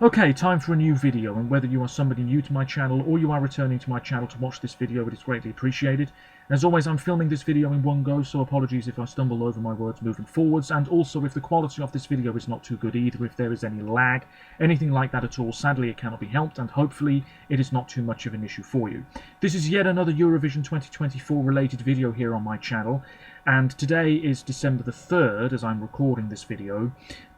Okay, time for a new video, and whether you are somebody new to my channel or you are returning to my channel to watch this video, it is greatly appreciated. As always, I'm filming this video in one go, so apologies if I stumble over my words moving forwards, and also if the quality of this video is not too good either, if there is any lag, anything like that at all. Sadly, it cannot be helped, and hopefully it is not too much of an issue for you. This is yet another Eurovision 2024 related video here on my channel, and today is December the 3rd as I'm recording this video.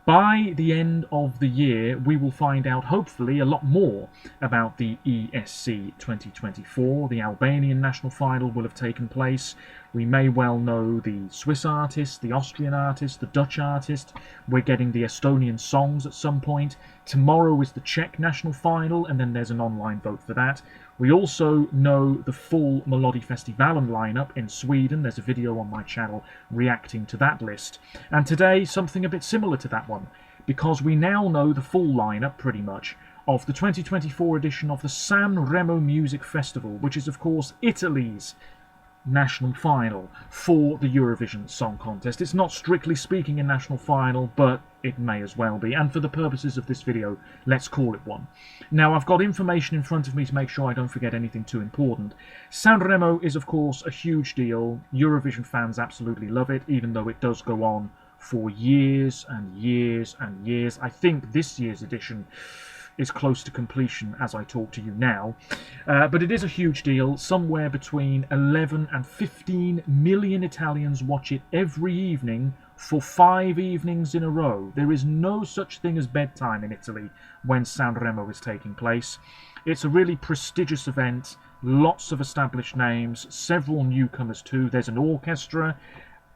By the end of the year, we will find out, hopefully, a lot more about the ESC 2024. The Albanian national final will have taken place. We may well know the Swiss artist, the Austrian artist, the Dutch artist. We're getting the Estonian songs at some point. Tomorrow is the Czech national final, and then there's an online vote for that. We also know the full Melodifestivalen lineup in Sweden. There's a video on my channel reacting to that list. And today, something a bit similar to that one, because we now know the full lineup, pretty much, of the 2024 edition of the Sanremo Music Festival, which is, of course, Italy's national final for the Eurovision Song Contest. It's not strictly speaking a national final, but it may as well be, and for the purposes of this video, let's call it one. Now, I've got information in front of me to make sure I don't forget anything too important. Sanremo is, of course, a huge deal. Eurovision fans absolutely love it, even though it does go on for years and years and years. I think this year's edition is close to completion as I talk to you now. But it is a huge deal. Somewhere between 11 and 15 million Italians watch it every evening for 5 evenings in a row. There is no such thing as bedtime in Italy when Sanremo is taking place. It's a really prestigious event, lots of established names, several newcomers too. There's an orchestra.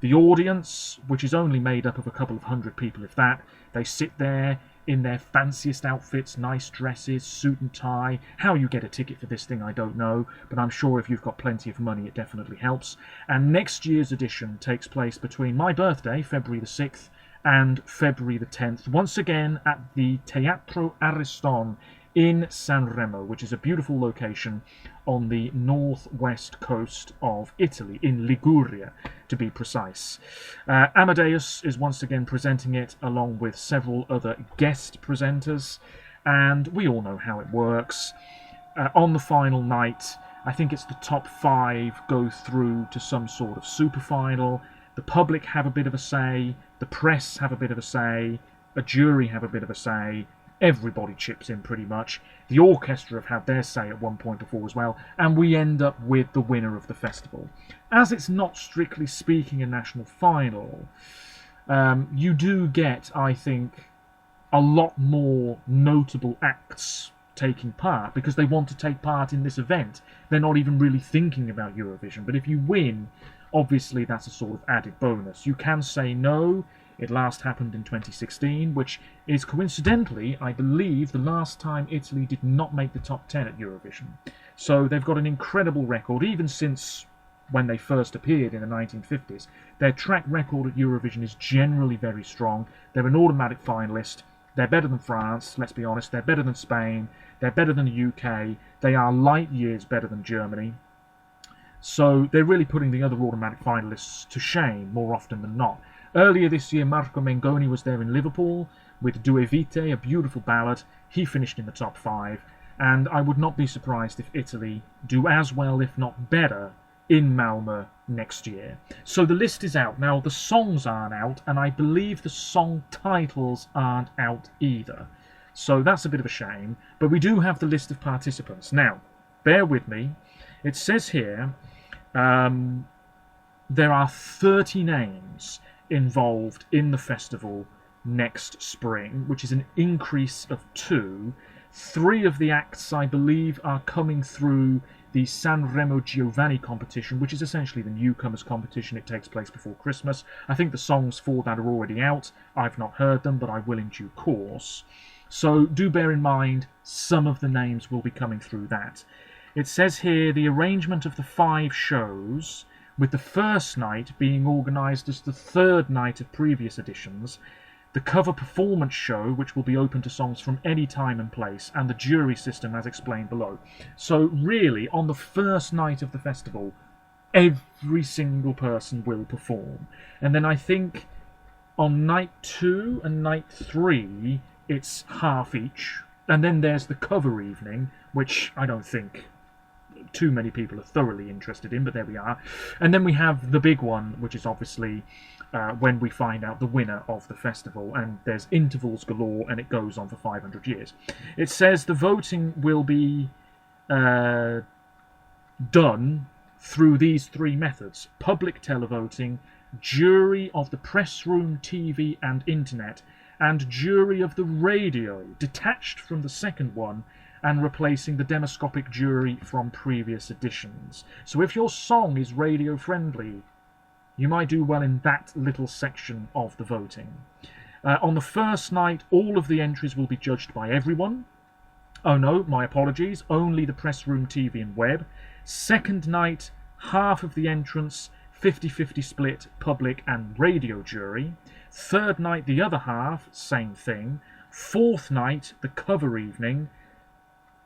The audience, which is only made up of a couple of hundred people, if that, they sit there in their fanciest outfits, nice dresses, suit and tie. How you get a ticket for this thing, I don't know, but I'm sure if you've got plenty of money, it definitely helps. And next year's edition takes place between my birthday, February the 6th, and February the 10th, once again at the Teatro Ariston in Sanremo, which is a beautiful location on the northwest coast of Italy, in Liguria, to be precise. Amadeus is once again presenting it, along with several other guest presenters, and we all know how it works. On the final night, I think it's the top 5 go through to some sort of super final. The public have a bit of a say, the press have a bit of a say, a jury have a bit of a say. Everybody chips in pretty much. The orchestra have had their say at one point before as well, and we end up with the winner of the festival. As it's not strictly speaking a national final, you do get, I think, a lot more notable acts taking part, because they want to take part in this event. They're not even really thinking about Eurovision, but if you win, obviously that's a sort of added bonus. You can say no. It last happened in 2016, which is coincidentally, I believe, the last time Italy did not make the top 10 at Eurovision. So they've got an incredible record, even since when they first appeared in the 1950s. Their track record at Eurovision is generally very strong. They're an automatic finalist. They're better than France, let's be honest. They're better than Spain. They're better than the UK. They are light years better than Germany. So they're really putting the other automatic finalists to shame more often than not. Earlier this year, Marco Mengoni was there in Liverpool with Due Vite, a beautiful ballad. He finished in the top 5, and I would not be surprised if Italy do as well, if not better, in Malmö next year. So the list is out. Now, the songs aren't out, and I believe the song titles aren't out either. So that's a bit of a shame, but we do have the list of participants. Now, bear with me. It says here there are 30 names involved in the festival next spring, which is an increase of 2. 3 of the acts, I believe, are coming through the Sanremo Giovanni competition, which is essentially the newcomers competition. It takes place before Christmas. I think the songs for that are already out. I've not heard them, but I will in due course. So do bear in mind, some of the names will be coming through that. It says here the arrangement of the 5 shows, with the first night being organised as the 3rd night of previous editions, the cover performance show, which will be open to songs from any time and place, and the jury system as explained below. So really, on the first night of the festival, every single person will perform. And then I think on night 2 and night 3, it's half each. And then there's the cover evening, which I don't think too many people are thoroughly interested in, but there we are. And then we have the big one, which is obviously when we find out the winner of the festival, and there's intervals galore, and it goes on for 500 years. It says the voting will be done through these three methods: public televoting, jury of the press room, TV and internet, and jury of the radio, detached from the second one and replacing the demoscopic jury from previous editions. So if your song is radio friendly, you might do well in that little section of the voting. On the first night, all of the entries will be judged by everyone. Oh no, my apologies, only the press room, TV and web. Second night, half of the entrants, 50-50 split, public and radio jury. Third night, the other half, same thing. Fourth night, the cover evening,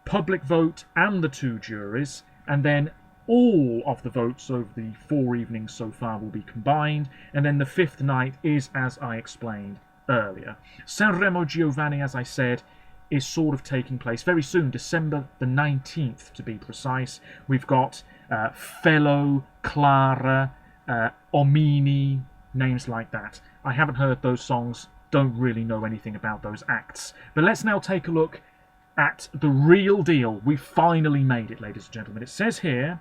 public vote and the two juries, and then all of the votes over the 4 evenings so far will be combined, and then the fifth night is as I explained earlier. Sanremo Giovanni, as I said, is sort of taking place very soon, December the 19th to be precise. We've got Fellow, Clara, Omini, names like that. I haven't heard those songs, don't really know anything about those acts. But let's now take a look at the real deal. We finally made it, ladies and gentlemen. It says here,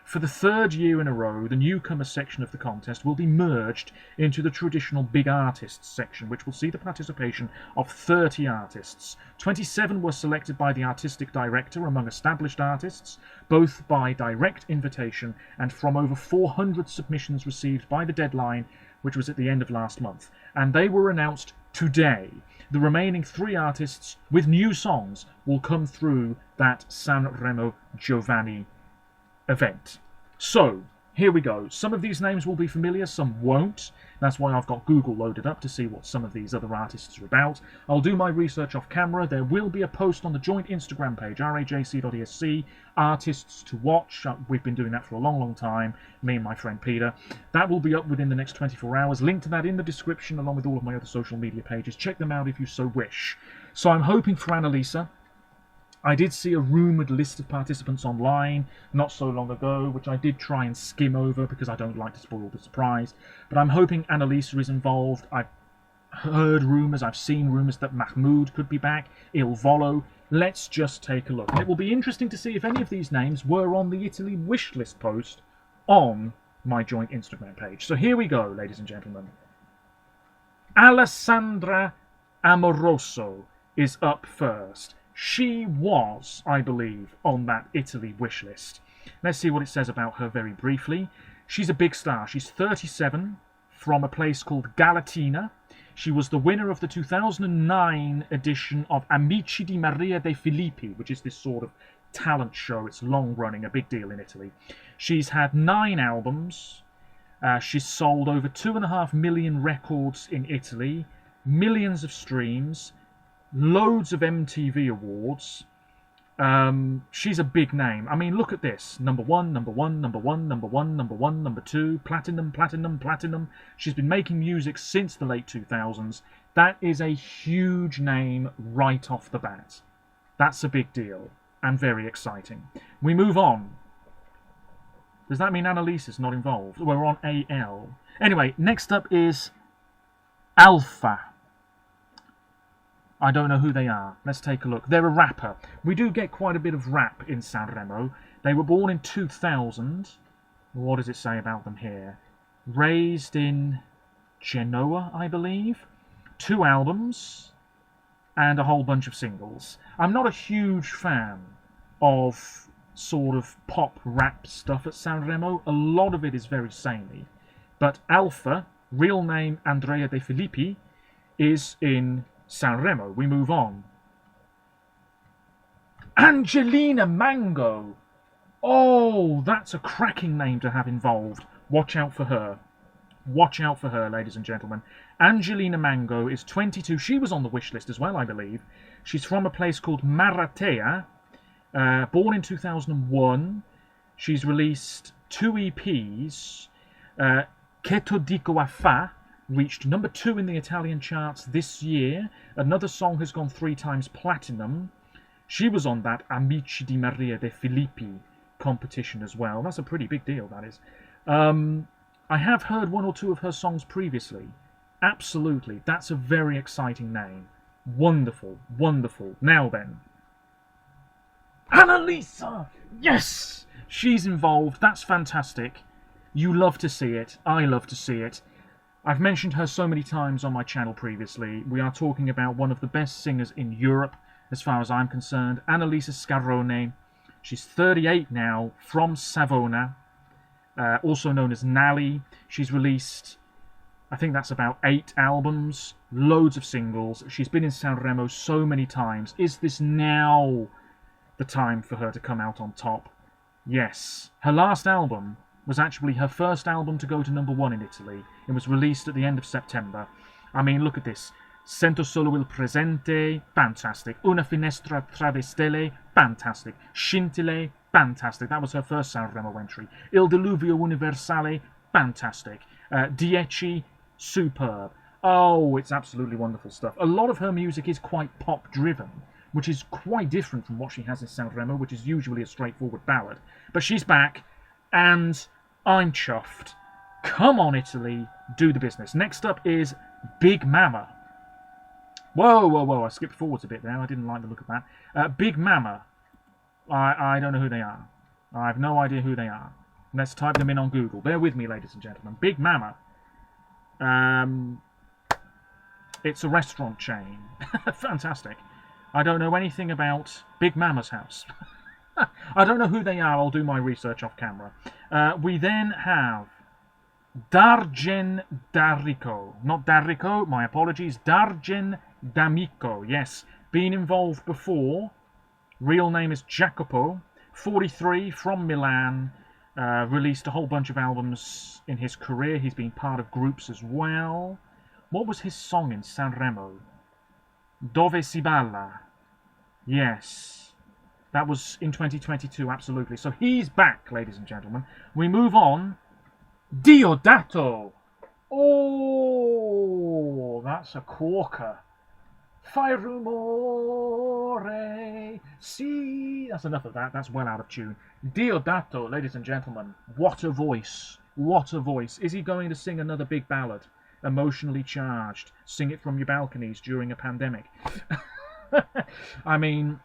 for the third year in a row, the newcomer section of the contest will be merged into the traditional big artists section, which will see the participation of 30 artists. 27 were selected by the artistic director among established artists, both by direct invitation and from over 400 submissions received by the deadline, which was at the end of last month. And they were announced today. The remaining 3 artists with new songs will come through that Sanremo Giovanni event. So, here we go. Some of these names will be familiar, some won't. That's why I've got Google loaded up to see what some of these other artists are about. I'll do my research off camera. There will be a post on the joint Instagram page, rajc.esc, artists to watch. We've been doing that for a long, long time, me and my friend Peter. That will be up within the next 24 hours. Link to that in the description, along with all of my other social media pages. Check them out if you so wish. So I'm hoping for Annalisa. I did see a rumoured list of participants online not so long ago, which I did try and skim over because I don't like to spoil the surprise. But I'm hoping Annalisa is involved. I've heard rumours, I've seen rumours that Mahmoud could be back, Il Volo. Let's just take a look. And it will be interesting to see if any of these names were on the Italy wishlist post on my joint Instagram page. So here we go, ladies and gentlemen. Alessandra Amoroso is up first. She was, I believe, on that Italy wish list. Let's see what it says about her very briefly. She's a big star. She's 37, from a place called Galatina. She was the winner of the 2009 edition of Amici di Maria de Filippi, which is this sort of talent show. It's long-running, a big deal in Italy. She's had 9 albums. She's sold over 2.5 million records in Italy, millions of streams, loads of MTV awards. She's a big name. I mean, look at this. Number 1, number 1, number 1, number 1, number 1, number 2, platinum, platinum, platinum. She's been making music since the late 2000s. That is a huge name right off the bat. That's a big deal and very exciting. We move on. Does that mean Annalisa's not involved? We're on AL. Anyway, next up is Alpha. I don't know who they are. Let's take a look. They're a rapper. We do get quite a bit of rap in Sanremo. They were born in 2000. What does it say about them here? Raised in Genoa, I believe. 2 albums and a whole bunch of singles. I'm not a huge fan of sort of pop rap stuff at Sanremo. A lot of it is very samey. But Alpha, real name Andrea De Filippi, is in Sanremo. We move on. Angelina Mango. Oh, that's a cracking name to have involved. Watch out for her. Watch out for her, ladies and gentlemen. Angelina Mango is 22. She was on the wish list as well, I believe. She's from a place called Maratea. Born in 2001. She's released 2 EPs. Che to dico a fa, reached number 2 in the Italian charts this year. Another song has gone 3 times platinum. She was on that Amici di Maria de Filippi competition as well. That's a pretty big deal, that is. I have heard 1 or 2 of her songs previously. Absolutely, that's a very exciting name. Wonderful, wonderful. Now then, Annalisa! Yes! She's involved. That's fantastic. You love to see it. I love to see it. I've mentioned her so many times on my channel previously. We are talking about one of the best singers in Europe, as far as I'm concerned, Annalisa Scarone. She's 38 now, from Savona, also known as Nali. She's released, I think that's about 8 albums, loads of singles. She's been in Sanremo so many times. Is this now the time for her to come out on top? Yes. Her last album was actually her first album to go to number 1 in Italy. It was released at the end of September. I mean, look at this. Sento solo il presente, fantastic. Una finestra tra le stelle, fantastic. Scintille, fantastic. That was her first Sanremo entry. Il diluvio universale, fantastic. Dieci, superb. Oh, it's absolutely wonderful stuff. A lot of her music is quite pop-driven, which is quite different from what she has in Sanremo, which is usually a straightforward ballad. But she's back, and I'm chuffed. Come on, Italy, do the business. Next up is Big Mama. Whoa, whoa, whoa, I skipped forwards a bit there. I didn't like the look of that. Big Mama. I don't know who they are. I have no idea who they are. Let's type them in on Google. Bear with me, ladies and gentlemen. Big Mama. It's a restaurant chain. Fantastic. I don't know anything about Big Mama's house. I don't know who they are. I'll do my research off camera. We then have Dargen D'Amico. Not Darrico, my apologies. Dargen D'Amico. Yes, been involved before. Real name is Jacopo. 43, from Milan. Released a whole bunch of albums in his career. He's been part of groups as well. What was his song in Sanremo? Dove si balla. Yes. That was in 2022, absolutely. So he's back, ladies and gentlemen. We move on. Diodato. Oh, that's a corker. Fai rumore, si. That's enough of that. That's well out of tune. Diodato, ladies and gentlemen. What a voice. What a voice. Is he going to sing another big ballad? Emotionally charged. Sing it from your balconies during a pandemic. I mean,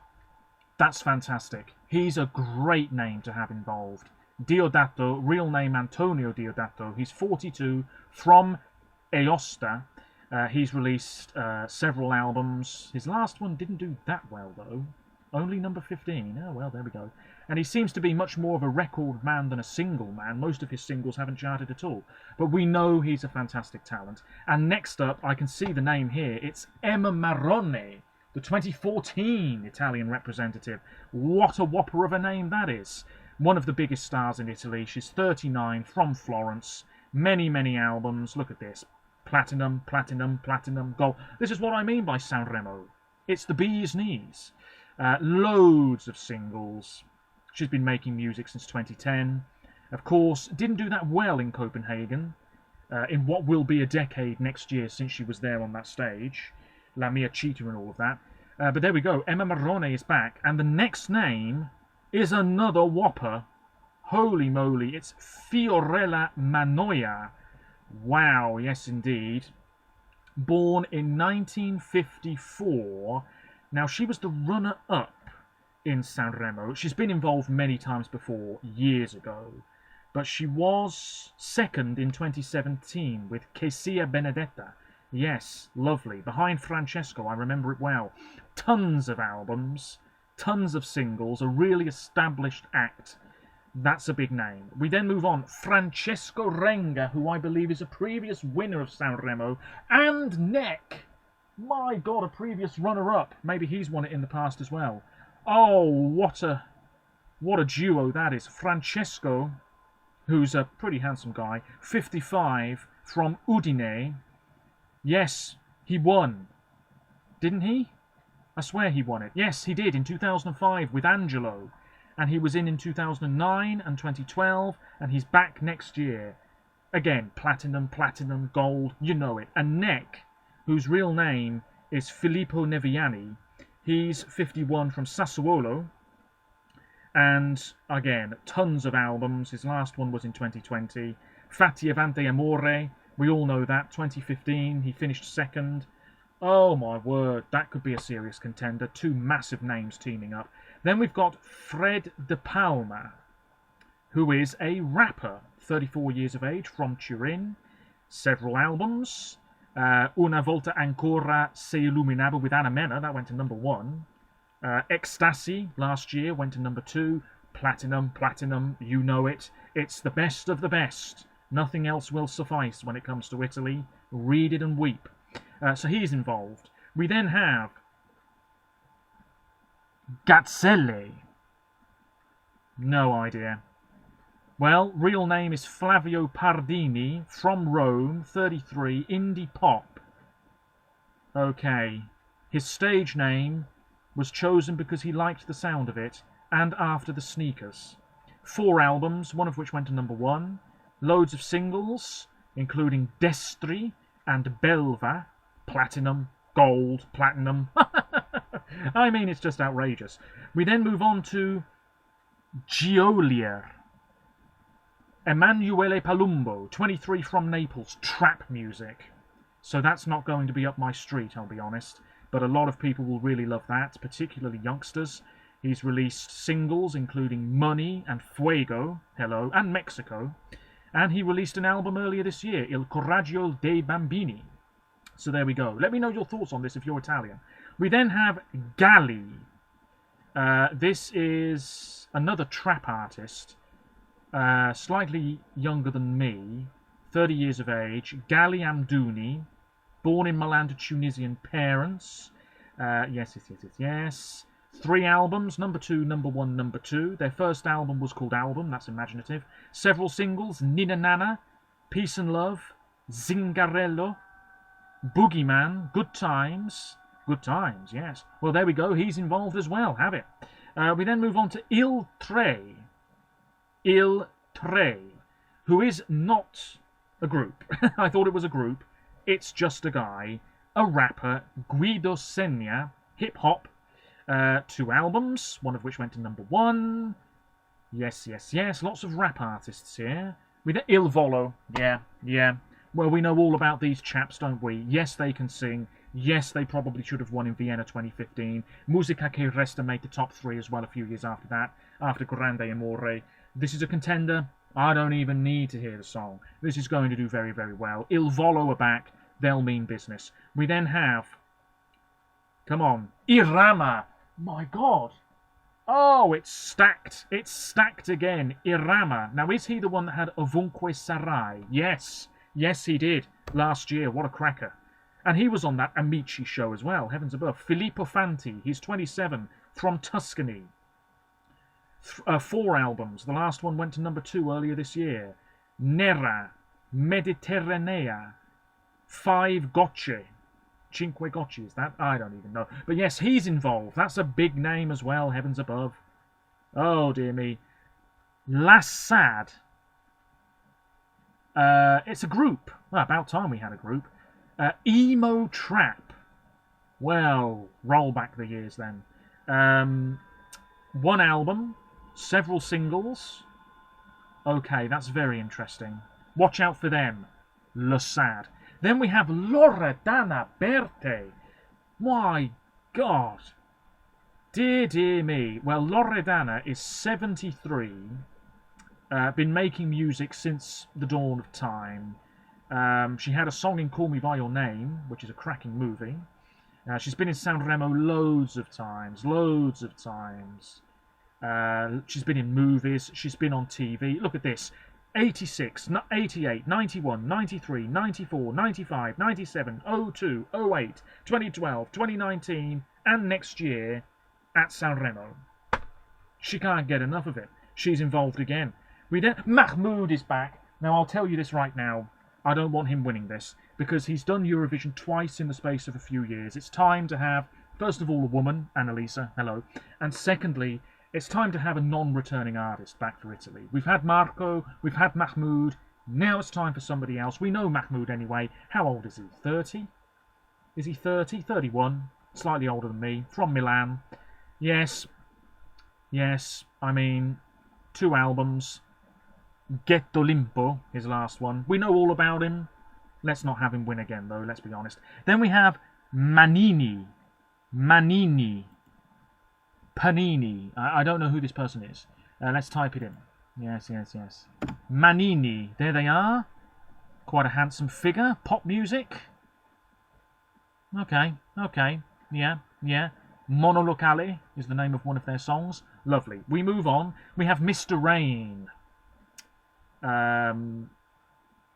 that's fantastic. He's a great name to have involved. Diodato, real name Antonio Diodato. He's 42, from Aosta. He's released several albums. His last one didn't do that well, though. Only number 15. Oh, well, there we go. And he seems to be much more of a record man than a single man. Most of his singles haven't charted at all. But we know he's a fantastic talent. And next up, I can see the name here. It's Emma Marrone, the 2014 Italian representative. What a whopper of a name that is. One of the biggest stars in Italy. She's 39, from Florence. Many, many albums. Look at this. Platinum, platinum, platinum, gold. This is what I mean by Sanremo. It's the bee's knees. Loads of singles. She's been making music since 2010. Of course, didn't do that well in Copenhagen. In what will be a decade next year since she was there on that stage. La Mia Cheetah and all of that. But there we go. Emma Marrone is back. And the next name is another whopper. Holy moly. It's Fiorella Mannoia. Wow, yes indeed. Born in 1954. Now, she was the runner-up in Sanremo. She's been involved many times before, years ago. But she was second in 2017 with Che sia Benedetta. Yes, lovely. Behind Francesco, I remember it well. Tons of albums, tons of singles, a really established act. That's a big name. We then move on. Francesco Renga, who I believe is a previous winner of Sanremo, and Neck. My God, a previous runner-up. Maybe he's won it in the past as well. Oh, what a duo that is. Francesco, who's a pretty handsome guy, 55, from Udine. Yes, he won. Didn't he? I swear he won it. Yes, he did, in 2005 with Angelo. And he was in 2009 and 2012, and he's back next year. Again, platinum, platinum, gold, you know it. And Neck, whose real name is Filippo Neviani, he's 51 from Sassuolo. And again, tons of albums. His last one was in 2020. Fatti Avanti Amore, we all know that. 2015, he finished second. Oh my word, that could be a serious contender. Two massive names teaming up. Then we've got Fred De Palma, who is a rapper, 34 years of age, from Turin. Several albums. Una Volta Ancora Se Illuminava with Anna Mena, that went to number 1. Ecstasy last year went to number 2. Platinum, platinum, you know it. It's the best of the best. Nothing else will suffice when it comes to Italy. Read it and weep. So he's involved. We then have Gazzelle. No idea. Well, real name is Flavio Pardini, from Rome, 33, indie pop. Okay. His stage name was chosen because he liked the sound of it, and after the sneakers. 4 albums, one of which went to number 1. Loads of singles, including Destri and Belva. Platinum, gold, platinum. I mean, it's just outrageous. We then move on to Giolier. Emanuele Palumbo, 23, from Naples, trap music. So that's not going to be up my street, I'll be honest. But a lot of people will really love that, particularly youngsters. He's released singles including Money and Fuego, Hello, and Mexico. And he released an album earlier this year, Il Coraggio dei Bambini. So there we go. Let me know your thoughts on this if you're Italian. We then have Gali. This is another trap artist, slightly younger than me, 30 years of age. Gali Amdouni, born in Milan to Tunisian parents. Yes. 3 albums, number 2, number 1, number 2. Their first album was called Album, that's imaginative. Several singles, Nina Nana, Peace and Love, Zingarello, Boogeyman, Good Times. Good Times, yes. Well, there we go, he's involved as well, have it. We then move on to Il Tre, who is not a group. I thought it was a group. It's just a guy, a rapper, Guido Segna, hip-hop. 2 albums, one of which went to number 1. Yes. Lots of rap artists here. With Il Volo. Yeah. Well, we know all about these chaps, don't we? Yes, they can sing. Yes, they probably should have won in Vienna 2015. Musica che Resta made the top 3 as well a few years after that, after Grande Amore. This is a contender. I don't even need to hear the song. This is going to do very, very well. Il Volo are back. They'll mean business. We then have... Come on. Irama. My God. Oh, it's stacked. It's stacked again. Irama. Now, is he the one that had Ovunque Sarai? Yes. Yes, he did. Last year. What a cracker. And he was on that Amici show as well. Heavens above. Filippo Fanti. He's 27. From Tuscany. 4 albums. The last one went to number 2 earlier this year. Nera. Mediterranea. 5 Gocce. Cinque Gocce, is that? I don't even know. But yes, he's involved. That's a big name as well, heavens above. Oh, dear me. Lassad. It's a group. Well, about time we had a group. Emo Trap. Well, roll back the years then. 1 album. Several singles. Okay, that's very interesting. Watch out for them. Lassad. Then we have Loredana Berti. My God. Dear me. Well, Loredana is 73. Been making music since the dawn of time. She had a song in Call Me By Your Name, which is a cracking movie. She's been in Sanremo loads of times. She's been in movies. She's been on TV. Look at this. 86, 88, 91, 93, 94, 95, 97, 02, 08, 2012, 2019, and next year at Sanremo. She can't get enough of it. She's involved again. Mahmoud is back. Now, I'll tell you this right now. I don't want him winning this, because he's done Eurovision twice in the space of a few years. It's time to have, first of all, a woman, Annalisa, hello, and secondly, it's time to have a non-returning artist back for Italy. We've had Marco, we've had Mahmoud. Now it's time for somebody else. We know Mahmoud anyway. How old is he? 30? Is he 30? 31. Slightly older than me. From Milan. Yes. Yes. I mean, 2 albums. Ghetto Limpo, his last one. We know all about him. Let's not have him win again, though, let's be honest. Then we have Manini. Manini. Panini. I don't know who this person is. Let's type it in. Yes, yes, yes. Manini. There they are. Quite a handsome figure. Pop music. Okay, okay. Yeah, yeah. Monolocale is the name of one of their songs. Lovely. We move on. We have Mr. Rain.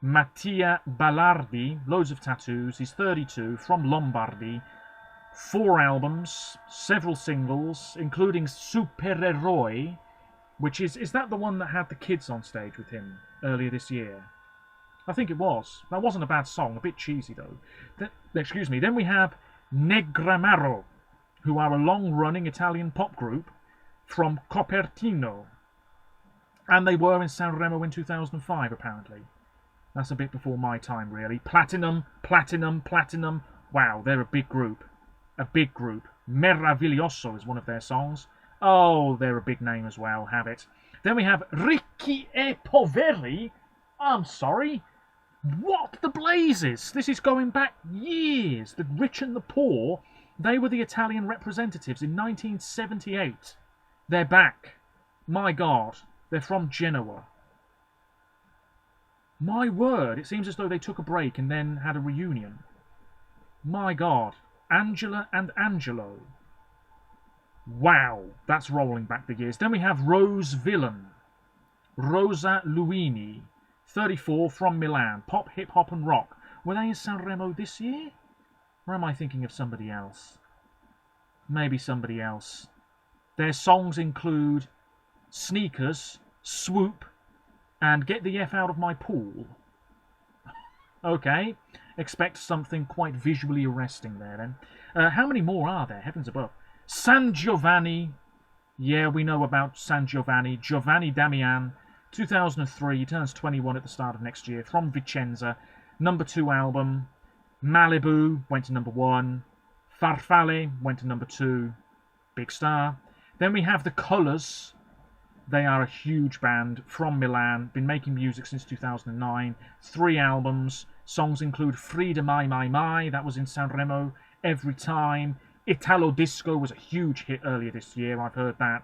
Mattia Ballardi. Loads of tattoos. He's 32. From Lombardy. 4 albums. Several singles. Including Supereroi. Which is that the one that had the kids on stage with him earlier this year? I think it was. That wasn't a bad song. A bit cheesy, though. Excuse me. Then we have Negramaro, who are a long-running Italian pop group from Copertino. And they were in Sanremo in 2005, apparently. That's a bit before my time, really. Platinum, Platinum, Platinum. Wow, they're a big group. A big group. Meraviglioso is one of their songs. Oh, they're a big name as well, have it. Then we have Ricchi e Poveri. I'm sorry. What the blazes? This is going back years. The rich and the poor, they were the Italian representatives in 1978. They're back. My God. They're from Genoa. My word. It seems as though they took a break and then had a reunion. My God. Angela and Angelo. Wow, that's rolling back the years. Then we have Rose Villain. Rosa Luini, 34, from Milan. Pop, hip-hop and rock. Were they in Sanremo this year? Or am I thinking of somebody else? Maybe somebody else. Their songs include Sneakers, Swoop, and Get the F Out of My Pool. Okay, expect something quite visually arresting there then. How many more are there? Heavens above. San Giovanni. Yeah, we know about San Giovanni. Giovanni Damian, 2003. He turns 21 at the start of next year. From Vicenza. Number 2 album. Malibu went to number 1. Farfalle went to number 2. Big star. Then we have The Colours. They are a huge band from Milan. Been making music since 2009. 3 albums. Songs include Frida Mai Mai Mai. That was in Sanremo. Every Time. Italo Disco was a huge hit earlier this year. I've heard that.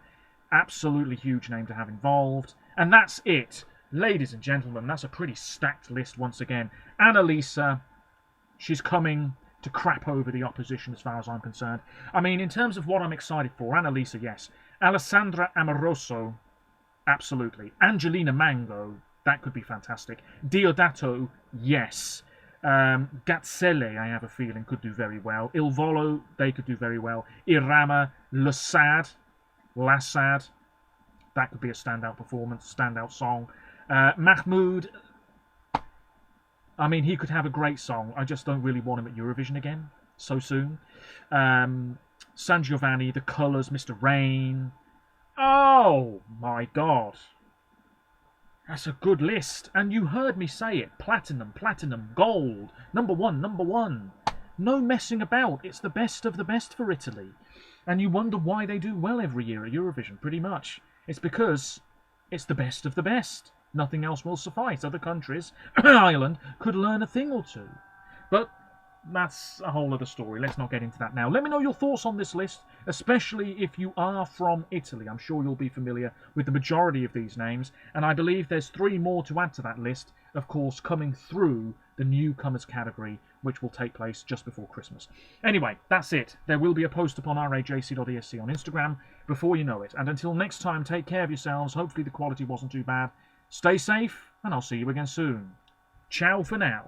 Absolutely huge name to have involved. And that's it. Ladies and gentlemen, that's a pretty stacked list once again. Annalisa, she's coming to crap over the opposition as far as I'm concerned. I mean, in terms of what I'm excited for, Annalisa, yes. Alessandra Amoroso, absolutely. Angelina Mango, that could be fantastic. Diodato, yes. Gazzelle, I have a feeling, could do very well. Il Volo, they could do very well. Irama, Lassad, that could be a standout performance, standout song. Mahmoud, I mean, he could have a great song. I just don't really want him at Eurovision again so soon. San Giovanni, The Colours, Mr. Rain. Oh, my God. That's a good list. And you heard me say it. Platinum, platinum, gold. Number 1, number 1. No messing about. It's the best of the best for Italy. And you wonder why they do well every year at Eurovision, pretty much. It's because it's the best of the best. Nothing else will suffice. Other countries, Ireland, could learn a thing or two. But that's a whole other story. Let's not get into that now. Let me know your thoughts on this list, especially if you are from Italy. I'm sure you'll be familiar with the majority of these names, and I believe there's 3 more to add to that list, of course, coming through the newcomers category, which will take place just before Christmas. Anyway, that's it. There will be a post upon rajc.esc on Instagram before you know it. And until next time, take care of yourselves. Hopefully the quality wasn't too bad. Stay safe, and I'll see you again soon. Ciao for now.